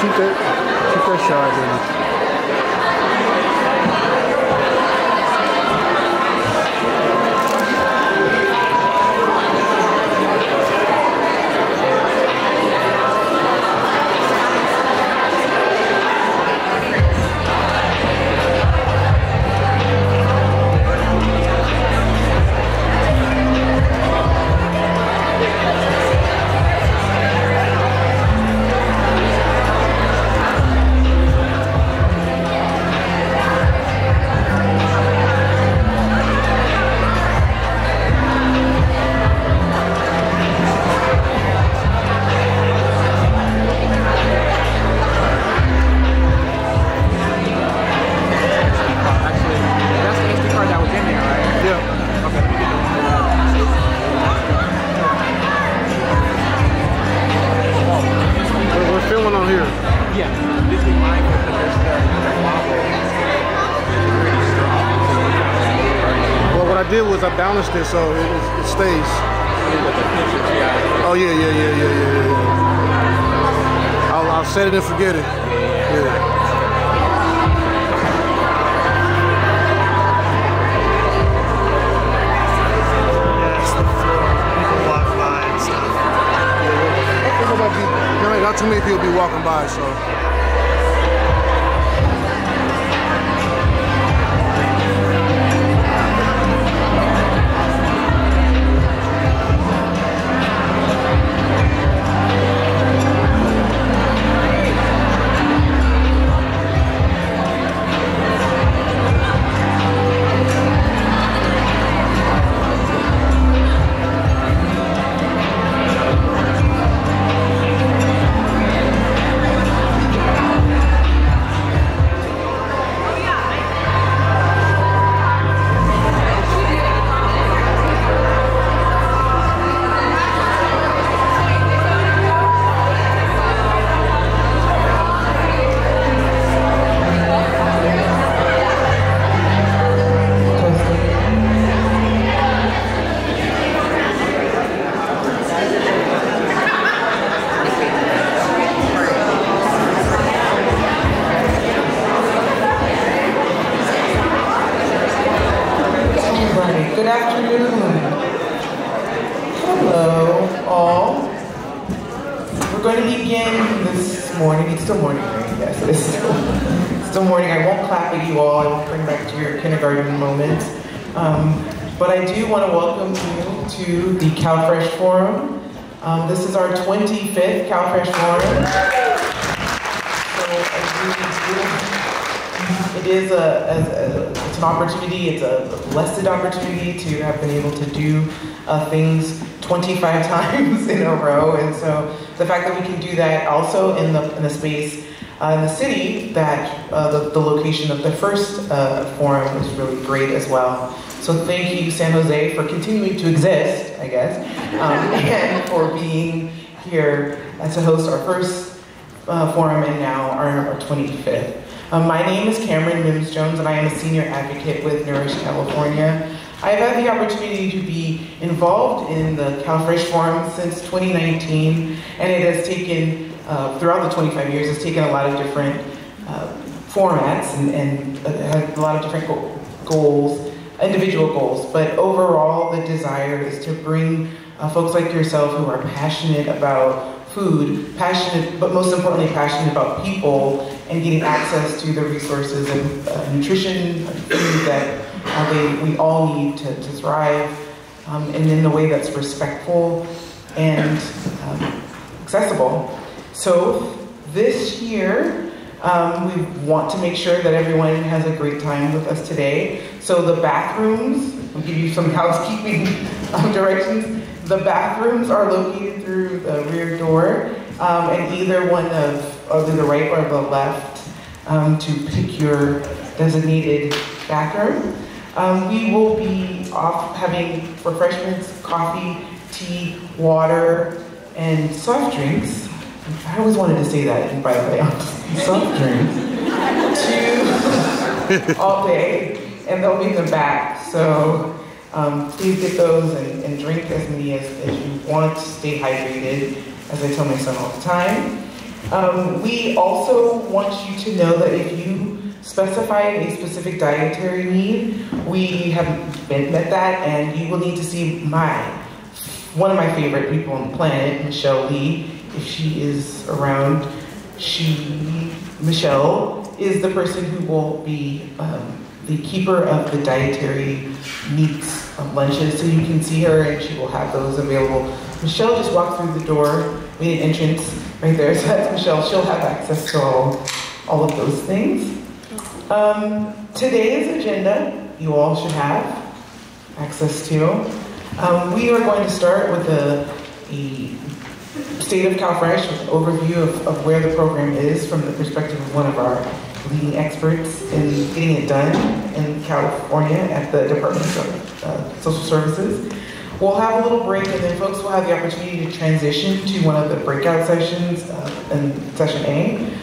keep that shot in. I balanced it so it stays. Oh yeah. I'll set it and forget it. Yeah. It's the floor. People walk by and stuff. Not too many people be walking by, so. But I do want to welcome you to the CalFresh Forum. This is our 25th CalFresh Forum. So it is it's an opportunity, it's a blessed opportunity to have been able to do things 25 times in a row. And so the fact that we can do that also in the space in the city, that the location of the first forum is really great as well. So thank you, San Jose, for continuing to exist, I guess, and for being here to host our first forum and now our 25th. My name is Kameron Mims-Jones, and I am a senior advocate with Nourish, California. I've had the opportunity to be involved in the CalFresh Forum since 2019, and it has taken, throughout the 25 years, it's taken a lot of different formats and had a lot of different goals, individual goals, but overall the desire is to bring folks like yourself who are passionate about food, passionate, but most importantly passionate about people and getting access to the resources and nutrition and food that we all need to thrive, and in a way that's respectful and accessible. So this year, we want to make sure that everyone has a great time with us today. So the bathrooms, we'll give you some housekeeping directions. The bathrooms are located through the rear door, and either one of either the right or the left to pick your designated bathroom. We will be having refreshments, coffee, tea, water, and soft drinks. I always wanted to say that, and by the way, soft drinks all day, and they'll be in the back. So please get those and drink as many as you want to stay hydrated, as I tell my son all the time. We also want you to know that if you specify a specific dietary need, we have met that, and you will need to see one of my favorite people on the planet, Michelle Lee, if she is around. Michelle is the person who will be the keeper of the dietary meats lunches, so you can see her and she will have those available. Michelle just walked through the door, made an entrance right there, so that's Michelle. She'll have access to all of those things. Today's agenda, you all should have access to. We are going to start with a State of CalFresh, with an overview of where the program is from the perspective of one of our leading experts in getting it done in California at the Department of Social Services. We'll have a little break, and then folks will have the opportunity to transition to one of the breakout sessions in session A.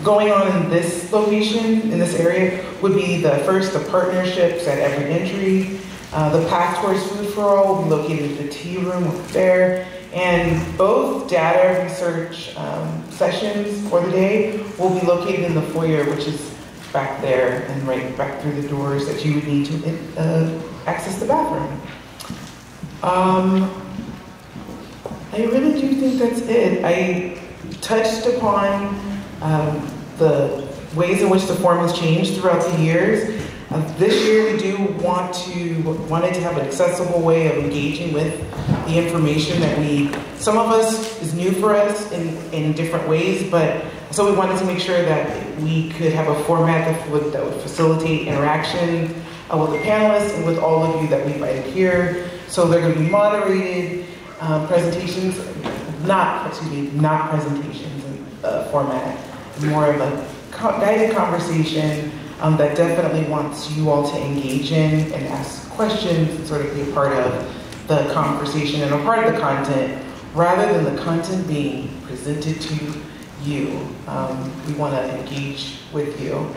Going on in this location, in this area, would be the partnerships at every entry. The Path Towards Food for All will be located in the tea room over there. And both data research sessions for the day will be located in the foyer, which is back there and right back through the doors that you would need to access the bathroom. I really do think that's it. I touched upon the ways in which the forum has changed throughout the years. This year we do wanted to have an accessible way of engaging with the information that some of us is new for us in different ways, but so we wanted to make sure that we could have a format that would facilitate interaction with the panelists and with all of you that we invited here. So they're going to be moderated presentations, not presentations in format, more of a guided conversation that definitely wants you all to engage in and ask questions and sort of be a part of the conversation and a part of the content, rather than the content being presented to you. We want to engage with you.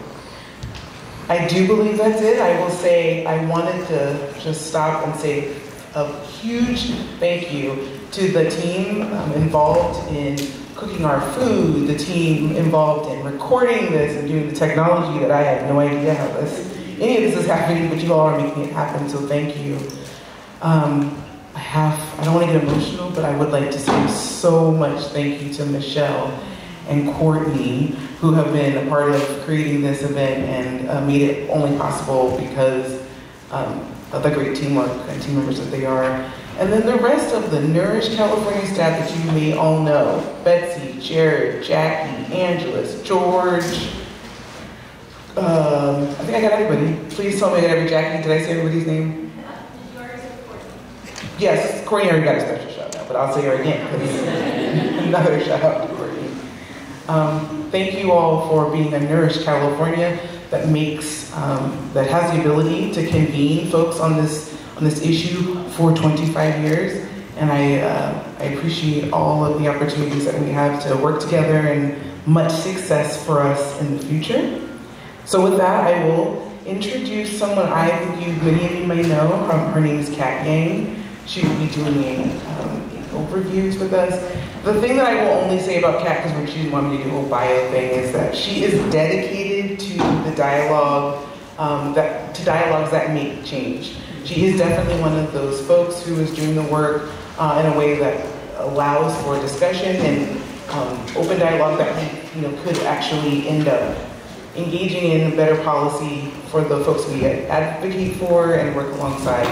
I do believe that's it. I will say I wanted to just stop and say a huge thank you to the team involved in cooking our food, the team involved in recording this and doing the technology that I have no idea how any of this is happening, but you all are making it happen, so thank you. I don't want to get emotional, but I would like to say so much thank you to Michelle and Courtney, who have been a part of creating this event and made it only possible because of the great teamwork and team members that they are. And then the rest of the Nourish California staff that you may all know: Betsy, Jared, Jackie, Angeles, George. I think I got everybody. Please tell me I got every Jackie. Did I say everybody's name? Yes, Courtney already got a special shout out, but I'll say her again. Another shout out to Courtney. Thank you all for being a Nourish California that that has the ability to convene folks on this issue for 25 years, and I appreciate all of the opportunities that we have to work together, and much success for us in the future. So with that, I will introduce someone I think many of you may know. Her name is Kat Yang. She will be doing overviews with us. The thing that I will only say about Kat, because when she wanted me to do a whole bio thing, is that she is dedicated to the dialogue, to dialogues that make change. She is definitely one of those folks who is doing the work in a way that allows for discussion and open dialogue that could actually end up engaging in better policy for the folks we advocate for and work alongside.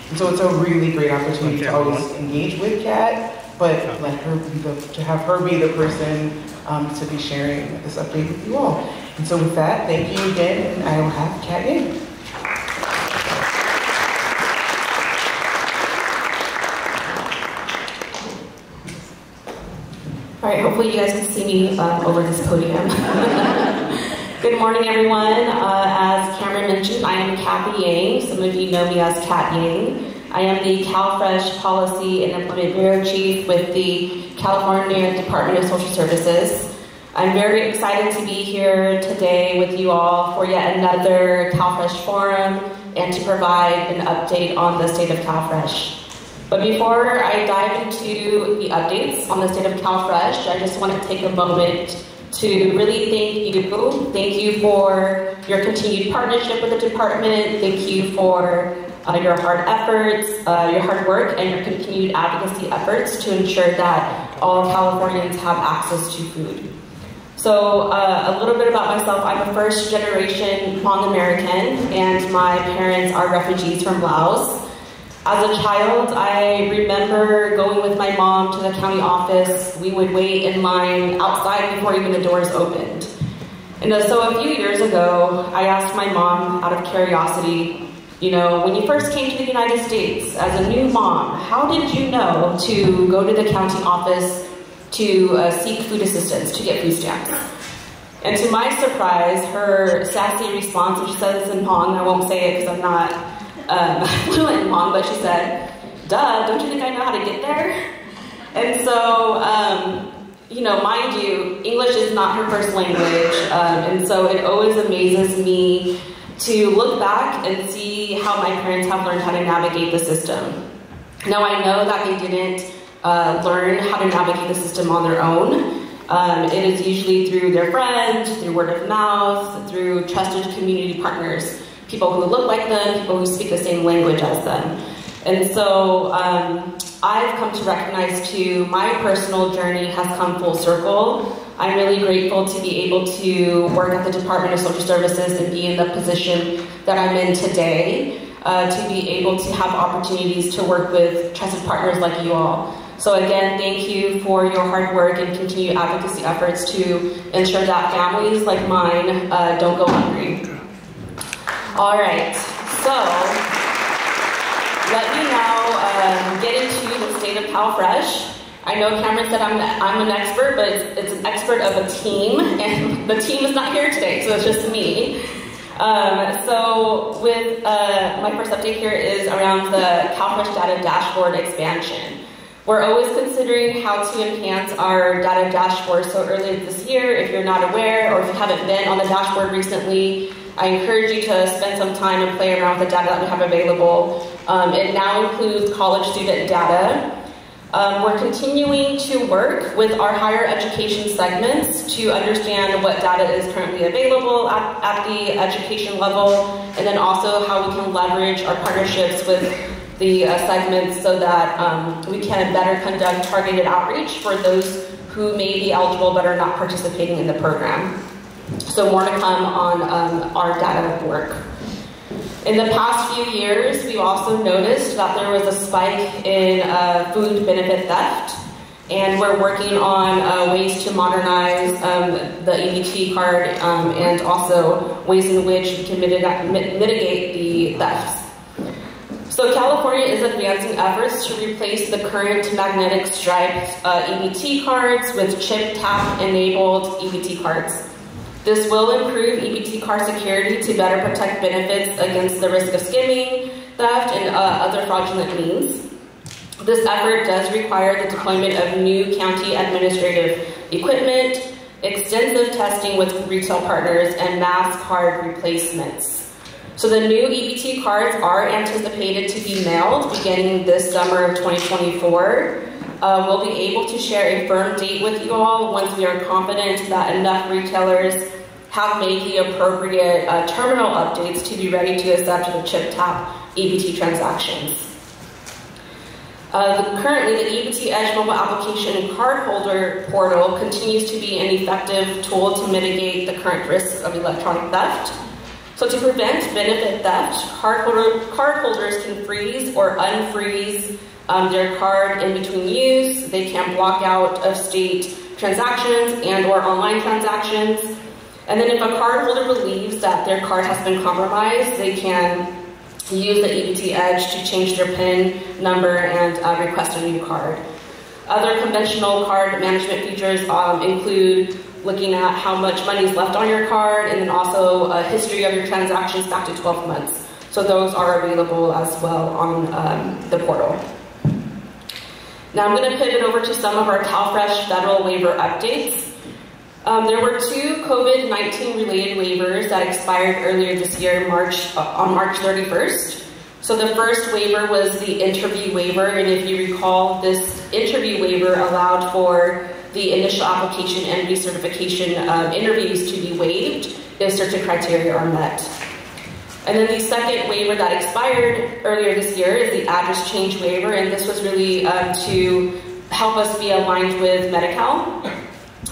And so it's a really great opportunity to always engage with Kat, but to have her be the person to be sharing this update with you all. And so with that, thank you again, and I will have Kat in. All right, hopefully you guys can see me over this podium. Good morning, everyone. As Kameron mentioned, I am Kathy Yang. Some of you know me as Kat Yang. I am the CalFresh Policy and Implement Bureau Chief with the California Department of Social Services. I'm very excited to be here today with you all for yet another CalFresh Forum and to provide an update on the state of CalFresh. But before I dive into the updates on the state of CalFresh, I just want to take a moment to really thank you. Thank you for your continued partnership with the department. Thank you for your hard efforts, your hard work, and your continued advocacy efforts to ensure that all Californians have access to food. So a little bit about myself. I'm a first-generation Hmong American, and my parents are refugees from Laos. As a child, I remember going with my mom to the county office. We would wait in line outside before even the doors opened. And so a few years ago, I asked my mom out of curiosity, you know, when you first came to the United States as a new mom, how did you know to go to the county office to seek food assistance, to get food stamps? And to my surprise, her sassy response, and she said this in Hmong, I won't say it because I'm not fluent in Hmong, but she said, duh, don't you think I know how to get there? And so, you know, mind you, English is not her first language, and so it always amazes me to look back and see how my parents have learned how to navigate the system. Now, I know that they didn't learn how to navigate the system on their own. It is usually through their friends, through word of mouth, through trusted community partners, people who look like them, people who speak the same language as them. And so I've come to recognize too, my personal journey has come full circle. I'm really grateful to be able to work at the Department of Social Services and be in the position that I'm in today, to be able to have opportunities to work with trusted partners like you all. So again, thank you for your hard work and continued advocacy efforts to ensure that families like mine don't go hungry. All right, so let me now get into the state of CalFresh. I know Kameron said I'm an expert, but it's an expert of a team, and the team is not here today, so it's just me. So with my first update here is around the CalFresh data dashboard expansion. We're always considering how to enhance our data dashboard. So earlier this year, if you're not aware or if you haven't been on the dashboard recently, I encourage you to spend some time and play around with the data that we have available. It now includes college student data. We're continuing to work with our higher education segments to understand what data is currently available at the education level, and then also how we can leverage our partnerships with the segments so that we can better conduct targeted outreach for those who may be eligible but are not participating in the program. So more to come on our data work. In the past few years, we've also noticed that there was a spike in food benefit theft, and we're working on ways to modernize the EBT card and also ways in which we can mitigate the thefts. So California is advancing efforts to replace the current magnetic striped EBT cards with chip-tap-enabled EBT cards. This will improve EBT card security to better protect benefits against the risk of skimming, theft, and other fraudulent means. This effort does require the deployment of new county administrative equipment, extensive testing with retail partners, and mass card replacements. So the new EBT cards are anticipated to be mailed beginning this summer of 2024. We'll be able to share a firm date with you all once we are confident that enough retailers have made the appropriate terminal updates to be ready to accept the chip-tap EBT transactions. Currently, the EBT Edge mobile application and cardholder portal continues to be an effective tool to mitigate the current risks of electronic theft. So to prevent benefit theft, cardholders can freeze or unfreeze their card in between use. They can block out of-state transactions and or online transactions. And then if a cardholder believes that their card has been compromised, they can use the EBT Edge to change their PIN number and request a new card. Other conventional card management features include looking at how much money is left on your card, and then also a history of your transactions back to 12 months. So those are available as well on the portal. Now I'm going to pivot over to some of our CalFresh federal waiver updates. There were 2 COVID-19 related waivers that expired earlier this year, on March 31st. So the first waiver was the interview waiver, and if you recall, this interview waiver allowed for the initial application and recertification interviews to be waived if certain criteria are met. And then the second waiver that expired earlier this year is the address change waiver, and this was really to help us be aligned with Medi-Cal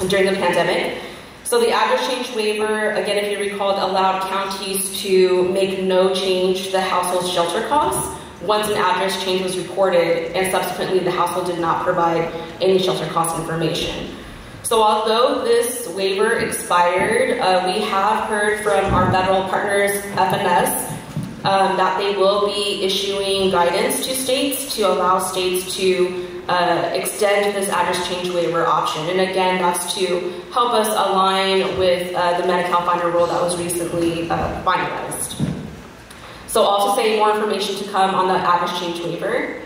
during the pandemic. So the address change waiver, again, if you recall, allowed counties to make no change to the household shelter costs once an address change was reported and subsequently the household did not provide any shelter cost information. So although this waiver expired, we have heard from our federal partners, FNS, that they will be issuing guidance to states to allow states to extend this address change waiver option. And again, that's to help us align with the Medi-Cal final rule that was recently finalized. So also say more information to come on the address change waiver.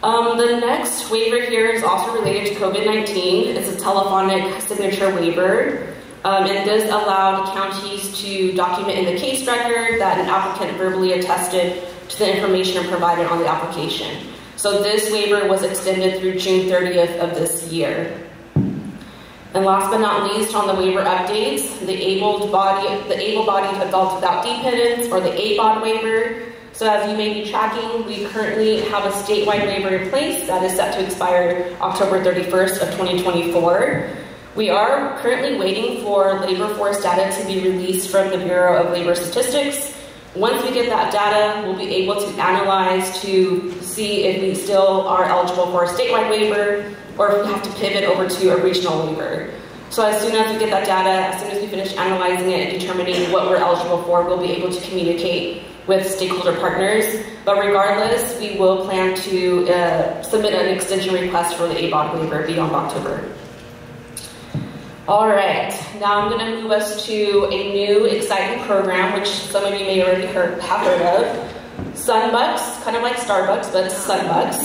The next waiver here is also related to COVID-19. It's a telephonic signature waiver. And this allowed counties to document in the case record that an applicant verbally attested to the information provided on the application. So this waiver was extended through June 30th of this year. And last but not least, on the waiver updates, the able-bodied adult without dependents, or the ABOD waiver. So as you may be tracking, we currently have a statewide waiver in place that is set to expire October 31st of 2024. We are currently waiting for labor force data to be released from the Bureau of Labor Statistics. Once we get that data, we'll be able to analyze to see if we still are eligible for a statewide waiver or if we have to pivot over to a regional waiver. So as soon as we get that data, as soon as we finish analyzing it and determining what we're eligible for, we'll be able to communicate with stakeholder partners. But regardless, we will plan to submit an extension request for the ABOD waiver beyond October. All right, now I'm going to move us to a new exciting program, which some of you may already have heard of. Sunbucks, kind of like Starbucks, but Sunbucks.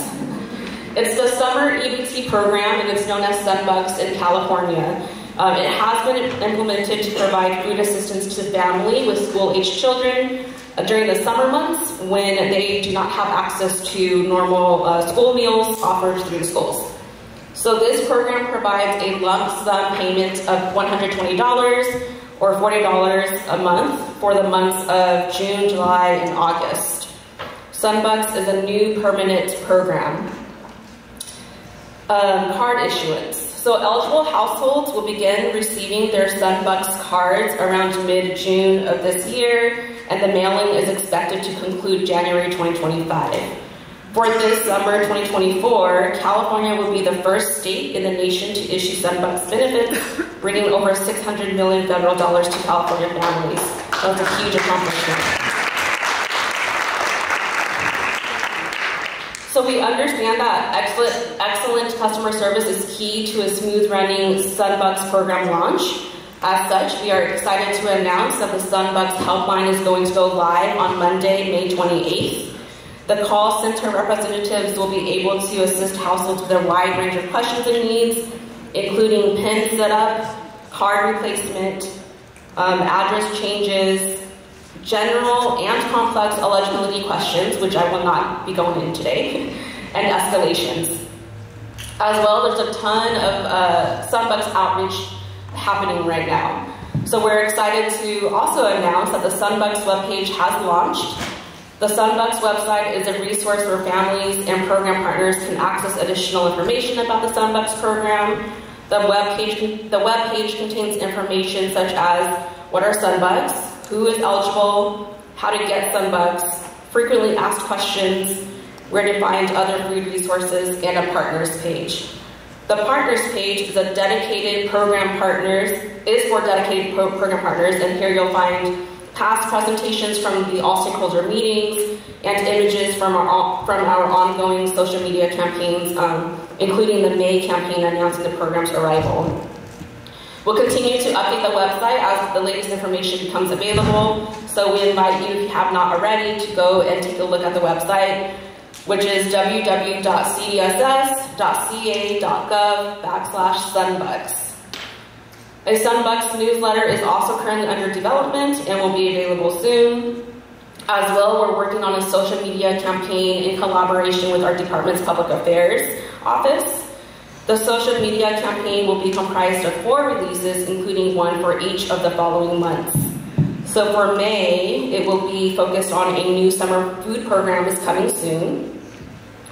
It's the summer EBT program, and it's known as Sunbucks in California. It has been implemented to provide food assistance to family with school-aged children during the summer months when they do not have access to normal school meals offered through the schools. So this program provides a lump sum payment of $120 or $40 a month for the months of June, July, and August. Sunbucks is a new permanent program. Card issuance. So eligible households will begin receiving their Sunbucks cards around mid-June of this year, and the mailing is expected to conclude January 2025. For this summer 2024, California will be the first state in the nation to issue Sunbucks benefits, bringing over $600 million federal dollars to California families. That's a huge accomplishment. So we understand that excellent customer service is key to a smooth running Sunbucks program launch. As such, we are excited to announce that the Sunbucks helpline is going to go live on Monday, May 28th. The call center representatives will be able to assist households with a wide range of questions and needs, including PIN setup, card replacement, address changes, general and complex eligibility questions, which I will not be going into today, and escalations. As well, there's a ton of Sunbucks outreach happening right now. So we're excited to also announce that the Sunbucks webpage has launched. The Sunbucks website is a resource where families and program partners can access additional information about the Sunbucks program. The webpage contains information such as what are Sunbucks, who is eligible, how to get Sunbucks, frequently asked questions, where to find other food resources, and a partners page. The partners page is for dedicated program partners, and here you'll find past presentations from the all stakeholder meetings and images from our ongoing social media campaigns, including the May campaign announcing the program's arrival. We'll continue to update the website as the latest information becomes available, so we invite you, if you have not already, to go and take a look at the website, which is www.cdss.ca.gov/Sunbucks. A Sunbucks newsletter is also currently under development and will be available soon. As well, we're working on a social media campaign in collaboration with our department's public affairs office. The social media campaign will be comprised of 4 releases, including one for each of the following months. So for May, it will be focused on a new summer food program is coming soon.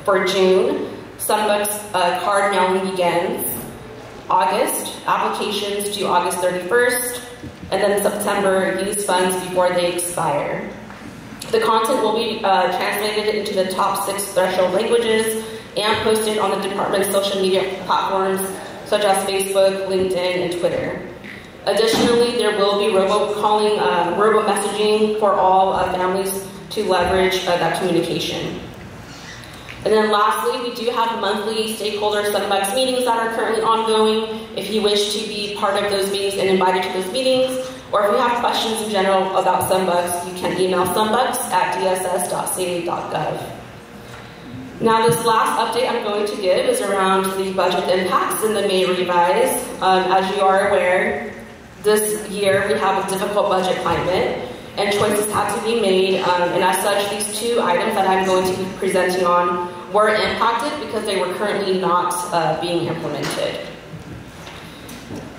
For June, Sunbucks card mailing begins. August, applications due August 31st. And then September, use funds before they expire. The content will be translated into the top 6 threshold languages and posted on the department's social media platforms such as Facebook, LinkedIn, and Twitter. Additionally, there will be robo-calling, robo-messaging for all families to leverage that communication. And then lastly, we do have monthly stakeholder Sunbucks meetings that are currently ongoing. If you wish to be part of those meetings and invited to those meetings, or if you have questions in general about Sunbucks, you can email sunbucks@dss.ca.gov. Now, this last update I'm going to give is around the budget impacts in the May revise. As you are aware, this year we have a difficult budget climate and choices had to be made. And as such, these 2 items that I'm going to be presenting on were impacted because they were currently not being implemented.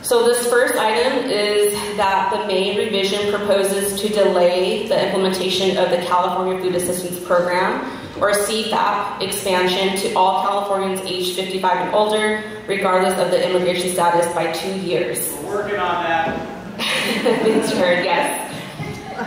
So this first item is that the May revision proposes to delay the implementation of the California Food Assistance Program, or CFAP, expansion to all Californians aged 55 and older, regardless of the immigration status, by 2 years. We're working on that. Thanks, Jared, yes.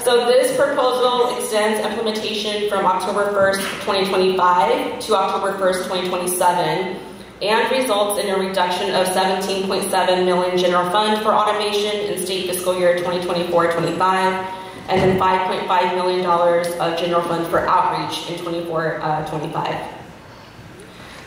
So this proposal extends implementation from October 1st, 2025 to October 1st, 2027, and results in a reduction of $17.7 million general fund for automation in state fiscal year 2024-25, and then $5.5 million of general fund for outreach in 24-25.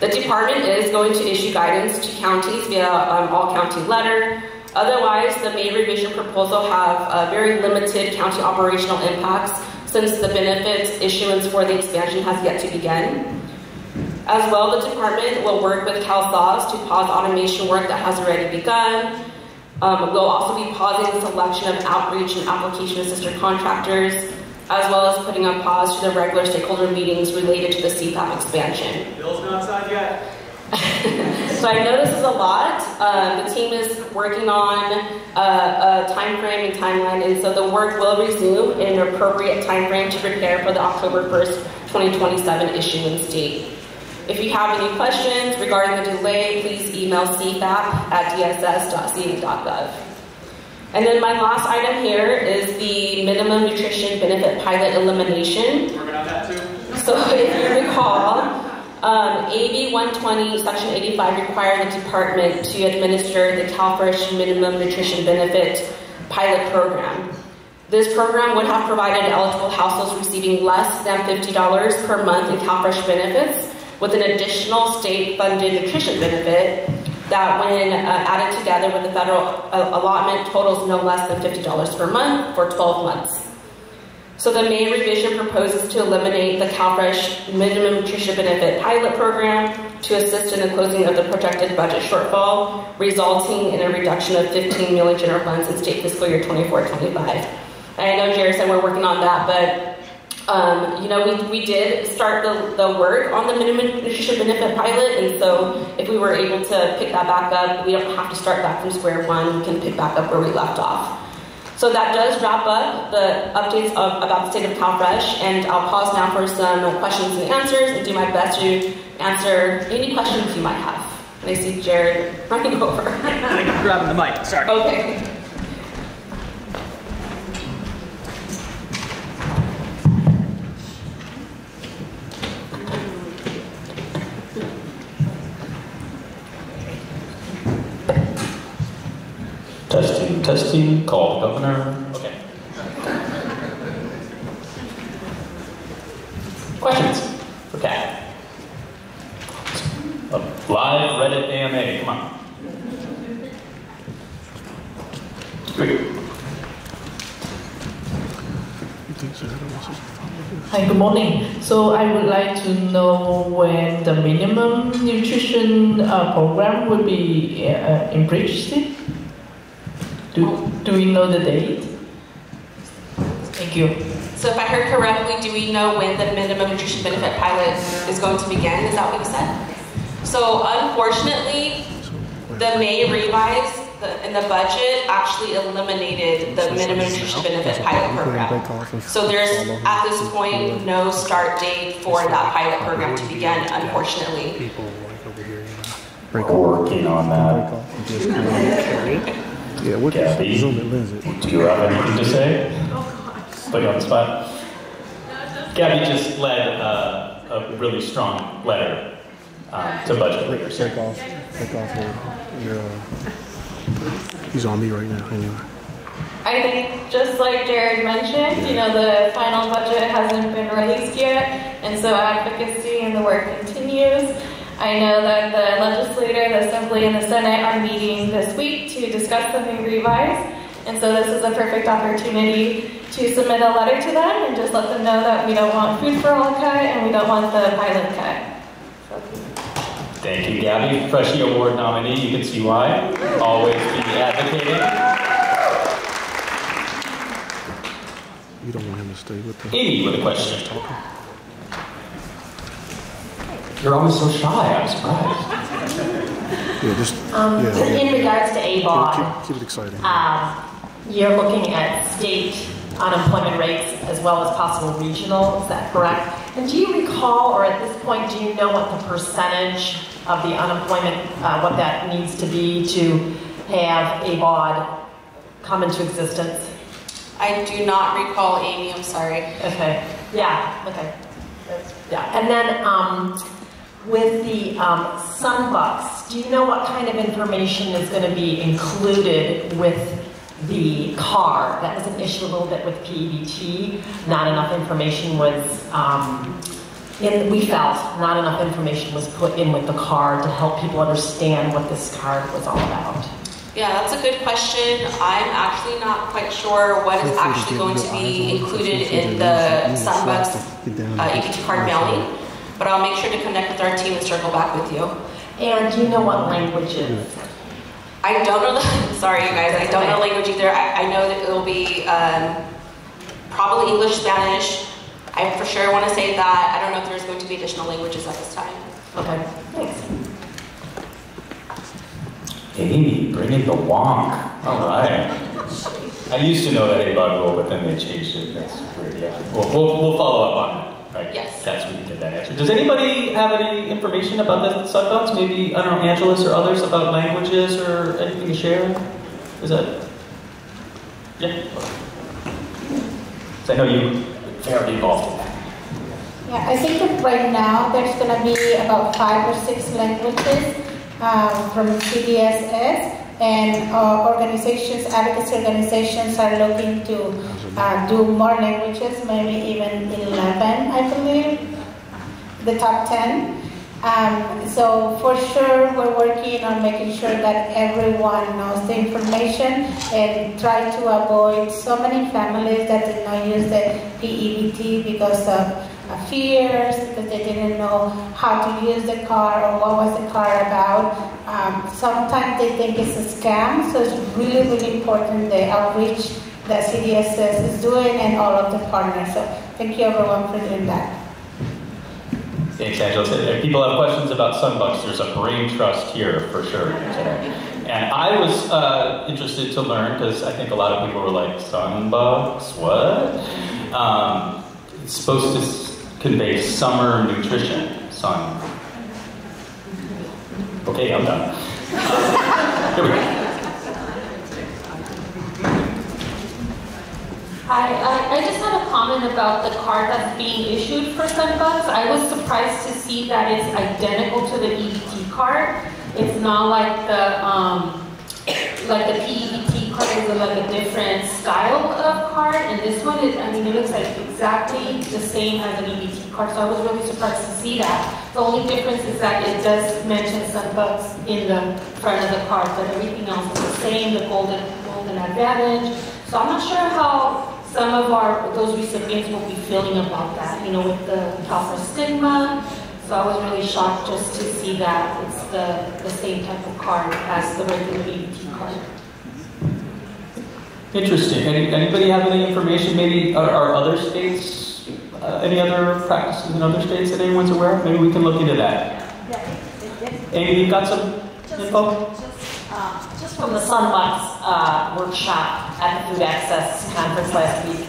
The department is going to issue guidance to counties via all-county letter. Otherwise, the May revision proposal have very limited county operational impacts since the benefits issuance for the expansion has yet to begin. As well, the department will work with CalSAWS to pause automation work that has already begun. We'll also be pausing the selection of outreach and application assistant contractors, as well as putting a pause to the regular stakeholder meetings related to the CFAP expansion. Bill's not signed yet. So I know this is a lot. The team is working on a time frame and timeline, and so the work will resume in an appropriate time frame to prepare for the October 1st, 2027 issuance date. If you have any questions regarding the delay, please email cfap@dss.ca.gov. And then my last item here is the minimum nutrition benefit pilot elimination. Working on that too. So if you recall, AB 120 Section 85 required the department to administer the CalFresh minimum nutrition benefit pilot program. This program would have provided eligible households receiving less than $50 per month in CalFresh benefits with an additional state-funded nutrition benefit that, when added together with the federal allotment, totals no less than $50 per month for 12 months. So the May revision proposes to eliminate the CalFresh minimum nutrition benefit pilot program to assist in the closing of the projected budget shortfall, resulting in a reduction of $15 million general funds in state fiscal year 24-25. I know Jared said we're working on that, but you know, we did start the work on the minimum nutrition benefit pilot, and so if we were able to pick that back up, we don't have to start back from square one. We can pick back up where we left off. So that does wrap up the updates about the state of CalFresh, and I'll pause now for some questions and answers and do my best to answer any questions you might have. And I see Jared running over. I think I'm grabbing the mic. Sorry. Okay. Testing, call Governor. Okay. Questions for Kat? Live Reddit AMA, come on. Hi, good morning. So I would like to know when the minimum nutrition program will be implemented. Do we know the date? Thank you. So if I heard correctly, do we know when the minimum nutrition benefit pilot is going to begin? Is that what you said? So unfortunately, the May revise in the budget actually eliminated the minimum nutrition benefit pilot program. So there's, at this point, no start date for that pilot program to begin, unfortunately. Working on that. Yeah, what Gabby, zoom it, Lindsay. do you have anything to say? Put you on the spot. Gabby just led a really strong letter to budget leaders. Take off your, he's on me right now, anyway. I think just like Jared mentioned, you know, the final budget hasn't been released yet, and so advocacy and the work continues. I know that the legislature, the Assembly, and the Senate are meeting this week to discuss the new revise, and so this is a perfect opportunity to submit a letter to them and just let them know that we don't want food for all cut and we don't want the pilot cut. Thank you, Gabby. Freshie Award nominee, you can see why. Always be advocating. You don't want him to stay with the... Amy with a question. You're always so shy, I'm surprised. Yeah, just... In regards to ABOD, keep it exciting. you're looking at state unemployment rates as well as possible regional, is that correct? And do you recall, or at this point, do you know what the percentage of the unemployment, what that needs to be to have ABOD come into existence? I do not recall, Amy, I'm sorry. Okay, yeah, okay. Yeah, and then with the Sunbucks, do you know what kind of information is going to be included with the car? That was an issue a little bit with PEBT. Not enough information was, we felt not enough information was put in with the card to help people understand what this card was all about. Yeah, that's a good question. I'm actually not quite sure what is actually going to be included in the Sunbucks EBT card mailing, but I'll make sure to connect with our team and circle back with you. And do you know what languages? I don't know sorry you guys, I don't know language either. I know that it will be probably English, Spanish. I for sure want to say that. I don't know if there's going to be additional languages at this time. Okay, thanks. Amy, bring in the wonk. All right. I used to know that ABOD rule, but then they changed it. That's weird, yeah. We'll follow up on that. Right? Yes. That's we can get that answer. Does anybody have any information about the Sunbucks? Maybe, I don't know, Angeles or others about languages or anything to share? Is that? Yeah. So I know you're very involved in that. Yeah, I think that right now there's going to be about 5 or 6 languages from CDSS, and organizations, advocacy organizations are looking to do more languages, maybe even 11, I believe, the top 10. So for sure, we're working on making sure that everyone knows the information and try to avoid so many families that did not use the PEBT because of fears, because they didn't know how to use the card or what was the card about. Sometimes they think it's a scam, so it's really, really important the outreach that CDSS is doing and all of the partners. So thank you everyone for doing that. Thanks, Angela. If people have questions about Sunbucks, there's a brain trust here for sure today. And I was interested to learn, because I think a lot of people were like, Sunbucks, what? It's supposed to convey summer nutrition, sun. Okay, I'm done. Here we go. Hi, I just had a comment about the card that's being issued for Sunbucks. I was surprised to see that it's identical to the EBT card. It's not like the PEBT card is like a different style of card, and this one is, I mean, it looks like exactly the same as an EBT card, so I was really surprised to see that. The only difference is that it does mention Sunbucks in the front of the card, but everything else is the same, the golden advantage. So I'm not sure how some of those recipients will be feeling about that, you know, with the CalFresh stigma. So I was really shocked just to see that it's the same type of card as the regular EBT card. Interesting. Anybody have any information? Maybe are other states, any other practices in other states that anyone's aware of? Maybe we can look into that. Amy, you got some info? Just from the Sunbox workshop at the Food Access Conference last week,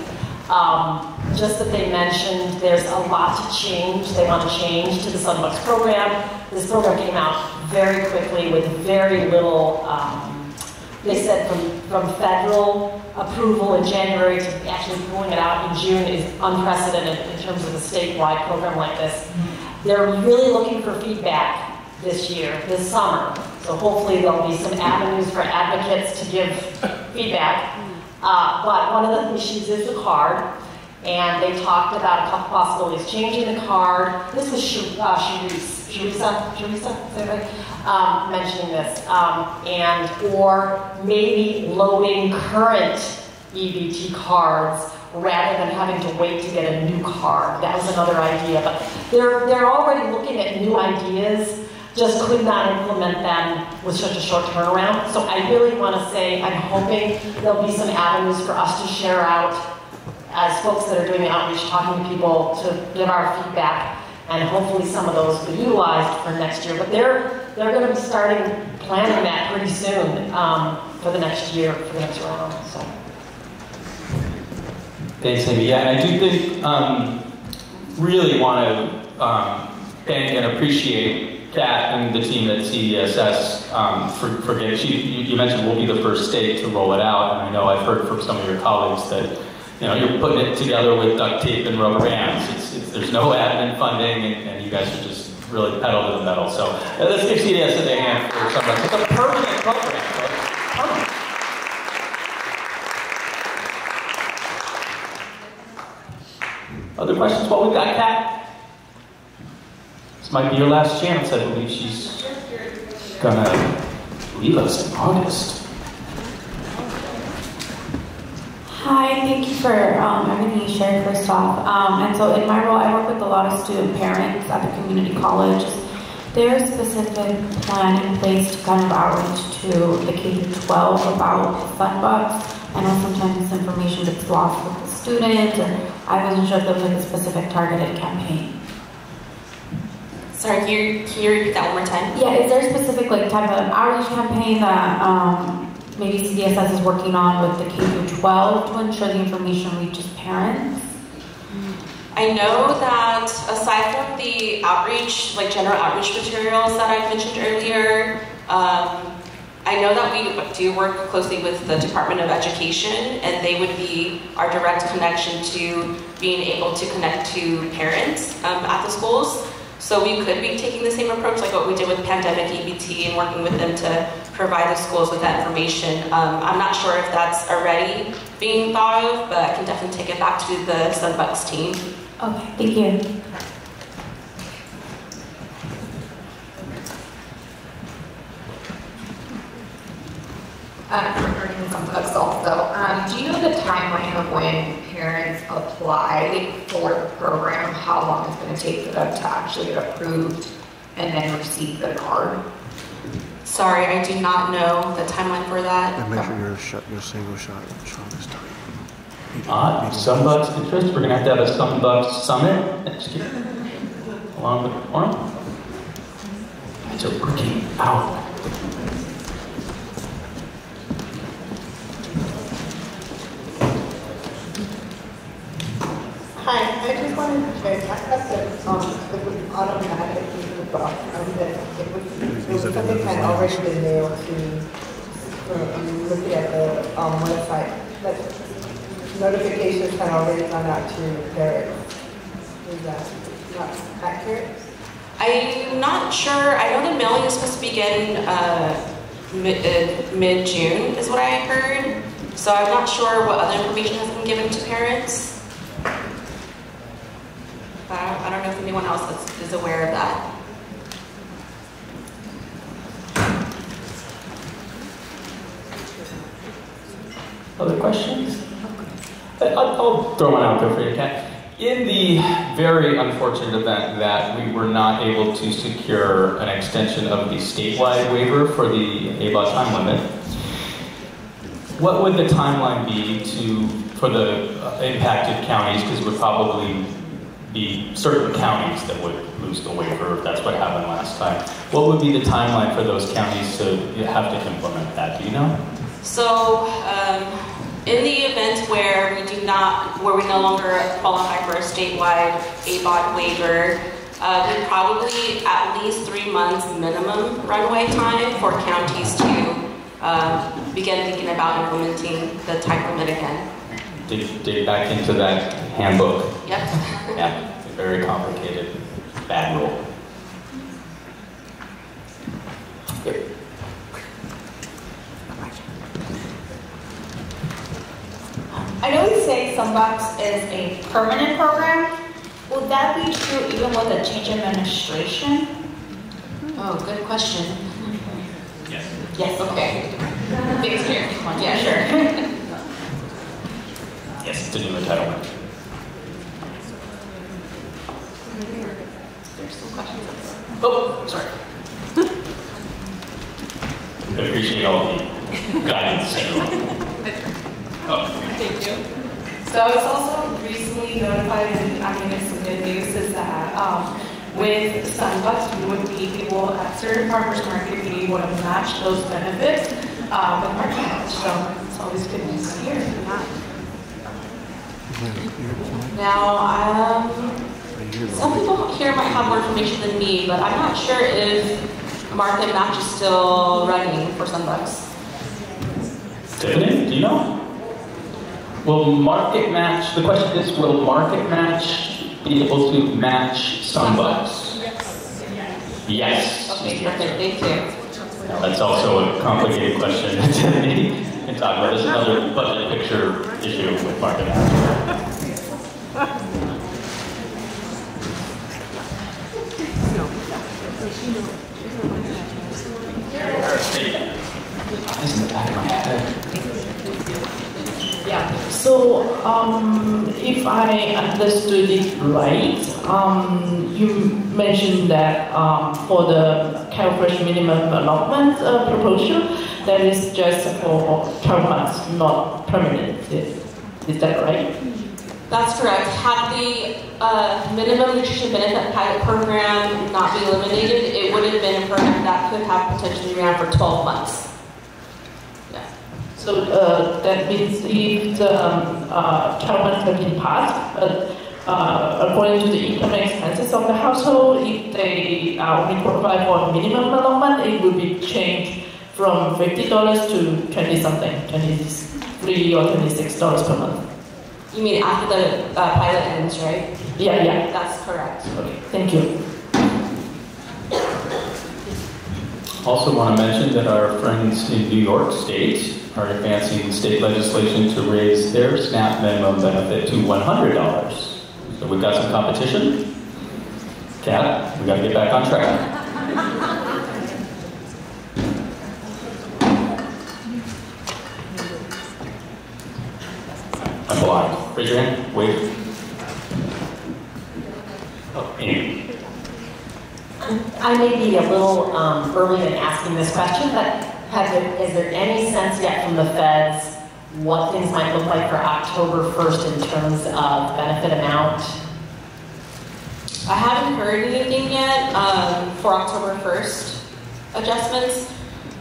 just that they mentioned there's a lot to change. They want to change to the Sunbox program. This program came out very quickly with very little, they said from federal approval in January to actually pulling it out in June is unprecedented in terms of a statewide program like this. They're really looking for feedback this year, this summer. So hopefully there'll be some avenues for advocates to give feedback. But one of the issues is the card. And they talked about a couple possibilities. Changing the card. This was Sharisa, is that right? Mentioning this. Or maybe loading current EBT cards rather than having to wait to get a new card. That was another idea. But they're already looking at new ideas, just could not implement them with such a short turnaround. So I really want to say I'm hoping there'll be some avenues for us to share out as folks that are doing the outreach, talking to people to give our feedback, and hopefully some of those will be utilized for next year. But they're going to be starting planning that pretty soon for the next year, for the next round. So. Thanks, Amy. Yeah, and I do think really want to thank and appreciate Kat and the team at CESS for getting. You mentioned we'll be the first state to roll it out, and I know I've heard from some of your colleagues that you're putting it together with duct tape and rubber bands. There's no admin funding, and you guys are just really pedal to the metal. So let's give CESS a hand for some of it. It's a permanent program, folks. Permanent. Other questions? What we got, Kat? This might be your last chance. I believe she's gonna leave us in August. Hi, thank you for everything you shared first off. And so in my role, I work with a lot of student parents at the community college. There's a specific plan in place to kind of outreach to the K-12 about Sunbucks. I know sometimes this information gets lost with the students, and I wasn't sure if there was like a specific targeted campaign. Sorry, can you repeat that one more time? Yeah, is there a specific like type of outreach campaign that maybe CDSS is working on with the K-12 to ensure the information reaches parents? I know that aside from the outreach, like general outreach materials that I mentioned earlier, I know that we do work closely with the Department of Education, and they would be our direct connection to being able to connect to parents at the schools. So we could be taking the same approach like what we did with pandemic EBT and working with them to provide the schools with that information. I'm not sure if that's already being thought of, but I can definitely take it back to the Sunbucks team. Okay, thank you. Regarding Sunbucks also, do you know the timeline of when parents apply for the program? How long it's going to take for them to actually get approved and then receive the card? Sorry, I do not know the timeline for that. And make sure your single shot is time. Sunbucks interest. We're going to have a Sunbucks summit next year, along with the forum. It's working out. Hi, I just wanted to check. I got the automatic into the box. It was something kind of already been mailed to looking at the website. But notifications had already gone out to parents. Is that not accurate? I'm not sure. I know the mailing is supposed to begin mid-June is what I heard. So I'm not sure what other information has been given to parents. I don't know if anyone else is aware of that. Other questions? I'll throw one out there for you, Kat. In the very unfortunate event that we were not able to secure an extension of the statewide waiver for the ABA time limit, what would the timeline be for the impacted counties? Because it would probably be certain counties that would lose the waiver if that's what happened last time. What would be the timeline for those counties to have to implement that? Do you know? So, in the event where we no longer qualify for a statewide ABOT waiver, we probably at least 3 months minimum runway time for counties to begin thinking about implementing the type limit again. Dig back into that handbook. Yep. Yeah, very complicated, bad rule. Yep. I know you say Sunbox is a permanent program. Would that be true even with a change in administration? Oh, good question. Yes. Yes, okay. Thanks, Chair. Yeah, sure. Yes, it's a new entitlement. There's some questions. Oh, sorry. I appreciate all the guidance. Oh. Thank you. So I was also recently notified, and I mean it's some good news, is that with Sunbucks, we would be able, at certain farmers market, be able to match those benefits with market match. So it's always good news to hear. Now, some people here might have more information than me, but I'm not sure if market match is still running for Sunbucks. Tiffany, do you know? Will market match, the question is, will market match be able to match Sunbucks? Yes. Okay, perfect, thank you. Now, that's also a complicated question that Tiffany can talk about. There's another budget picture issue with market match. Yeah, so if I understood it right, you mentioned that for the CalFresh minimum allotment proposal, that is just for 12 months, not permanent. Is that right? That's correct. Had the minimum nutrition benefit pilot program not been eliminated, it would have been a program that could have potentially ran for 12 months. Yeah. So that means if the 12 months have been passed, according to the income and expenses of the household, if they only qualify for minimum allotment, it will be changed from $50 to 20-something, $23 or $26 per month. You mean after the pilot ends, right? Yeah. That's correct. Okay, thank you. Also want to mention that our friends in New York State are advancing state legislation to raise their SNAP minimum benefit to $100. So we've got some competition. Kat, we got to get back on track. I'm blind. Raise your hand. Wait. Oh, Amy. I may be a little early in asking this question, but is there any sense yet from the feds what things might look like for October 1st in terms of benefit amount? I haven't heard anything yet for October 1st adjustments,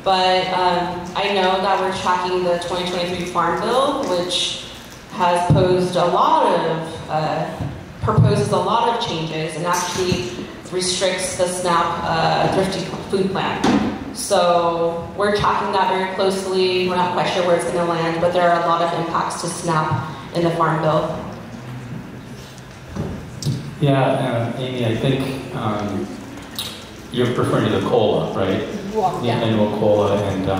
but I know that we're tracking the 2023 Farm Bill, which has proposes a lot of changes and actually restricts the SNAP thrifty food plan. So we're tracking that very closely. We're not quite sure where it's going to land, but there are a lot of impacts to SNAP in the Farm Bill. Yeah, Amy, I think you're referring to the COLA, right? The annual COLA, and I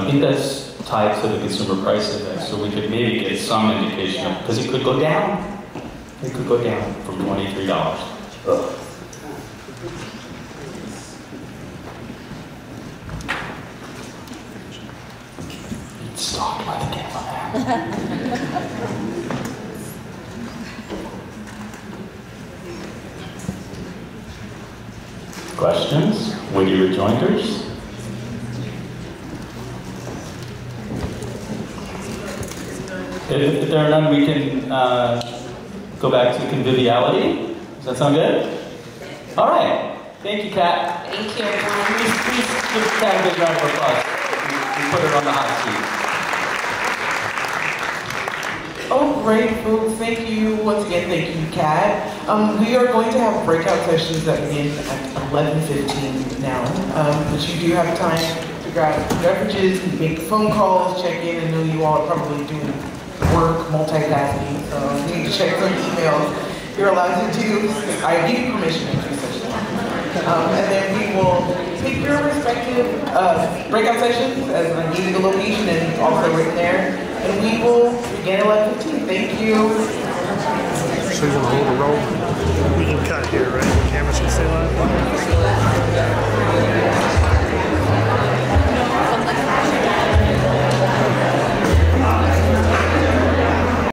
think that's tied to the consumer price index, so we could maybe get some indication because it could go down. It could go down from $23. It's stalked by the camera. Questions? Witty rejoinders? If there are none, we can go back to conviviality. Does that sound good? All right. Thank you, Kat. Thank you. Please give Kat a big round of applause. We put her on the hot seat. Oh, great, folks. Thank you. Once again, thank you, Kat. We are going to have breakout sessions that begin at 11:15 now. But you do have time to grab beverages, make phone calls, check in. I know you all are probably doing work, multitasking, so you need to check some emails. You're allowed to do, I give you permission to do such things. And then we will pick your respective breakout sessions as I gave you the location and also written there. And we will begin at 11:15. Thank you. So you're gonna hold the roll?